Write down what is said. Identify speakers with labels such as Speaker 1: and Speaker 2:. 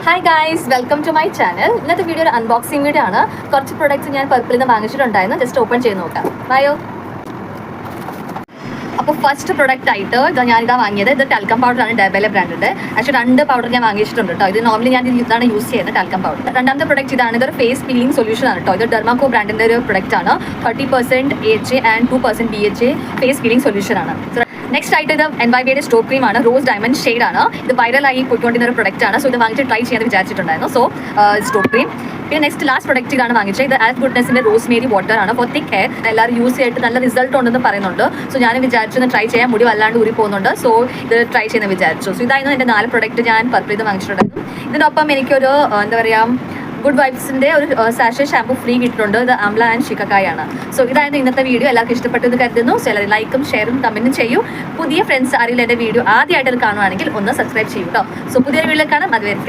Speaker 1: Hi guys, welcome to my channel. ഇന്നത്തെ video ഒരു unboxing video ആണ്. കുറച്ച് പ്രൊഡക്ട്സ് ഞാൻ പർപ്പിളിൽ നിന്ന് വാങ്ങിച്ചിട്ടുണ്ടായിരുന്നു. ജസ്റ്റ് ഓപ്പൺ ചെയ്ത് നോക്കാം. ബയോ. അപ്പോൾ ഫസ്റ്റ് പ്രൊഡക്റ്റ് ആയിട്ട് ഞാനിതാ വാങ്ങിയത് ഇത് ടാൽക്കം പൗഡറാണ്. ഡെബേലെ ബ്രാൻഡിൻ്റെ. ആക്ച്വലി 2 പൗഡർ ഞാൻ വാങ്ങിച്ചിട്ടുണ്ട് കേട്ടോ. ഇത് നോർമലി ഞാൻ ഇതാണ് യൂസ് ചെയ്യുന്നത്, ടാൽക്കം പൗഡർ. രണ്ടാമത്തെ പ്രൊഡക്റ്റ് ഇതാണ്. ഇതൊരു ഫേസ് പീലിംഗ് സൊല്യൂഷൻ ആണ് കേട്ടോ. ഇത് ഡെർമാക്കോ ബ്രാൻഡിൻ്റെ ഒരു പ്രൊഡക്റ്റ് ആണ്. 30% AHA and 2% BHA face peeling solution ആണ്. നെക്സ്റ്റ് ആയിട്ട് ഇത് NYBയുടെ സ്റ്റോ ക്രീം ആണ്. റോസ് ഡയമണ്ട് ഷെയ്ഡ് ആണ്. ഇത് വൈറലായി പോയിക്കൊണ്ടിരുന്ന ഒരു പ്രൊഡക്റ്റ് ആണ്. സോ ഇത് വാങ്ങിച്ച് ട്രൈ ചെയ്യാൻ വിചാരിച്ചിട്ടുണ്ടായിരുന്നു. സോ സ്റ്റോ ക്രീം. പിന്നെ നെക്സ്റ്റ് ലാസ്റ്റ് പ്രൊഡക്റ്റ് ഇതാണ് വാങ്ങിച്ചത്. ഇത് ആസ് ഗുഡ്നെസിന്റെ റോസ്മേരി വാട്ടർ ആണ്. ഫോർ തിക്ക് ഹെയർ എല്ലാവരും യൂസ് ചെയ്തിട്ട് നല്ല റിസൾട്ട് ഉണ്ടെന്ന് പറയുന്നുണ്ട്. സോ ഞാൻ വിചാരിച്ചൊന്ന് ട്രൈ ചെയ്യാൻ, മുടി വല്ലാണ്ട് ഊരി പോകുന്നുണ്ട്. സോ ഇത് ട്രൈ ചെയ്യുന്ന വിചാരിച്ചു. സോ ഇതായിരുന്നു എൻ്റെ 4 പ്രൊഡക്റ്റ് ഞാൻ പർപ്പിൾ വാങ്ങിച്ചിട്ടുണ്ടായിരുന്നു. ഇതിനൊപ്പം എനിക്കൊരു എന്താ പറയുക, ഗുഡ് വൈബ്സിൻ്റെ ഒരു സാഷെ ഷാമ്പു ഫ്രീ കിട്ടിയിട്ടുണ്ട്. ഇത് അംല ആൻഡ് ഷിക്കക്കായ ആണ്. സോ ഇതായിരുന്നു ഇന്നത്തെ വീഡിയോ. എല്ലാവർക്കും ഇഷ്ടപ്പെട്ടെന്ന് കരുതുന്നു. സോ എല്ലാവരും ലൈക്കും ഷെയറും കമൻറ്റും ചെയ്യൂ. പുതിയ ഫ്രണ്ട്സ് ആരെങ്കിലും എൻ്റെ വീഡിയോ ആദ്യമായിട്ട് കാണുവാണെങ്കിൽ ഒന്ന് സബ്സ്ക്രൈബ് ചെയ്യൂ കേട്ടോ. സോ പുതിയൊരു വീഡിയോ കാണാം. അതുവരെയും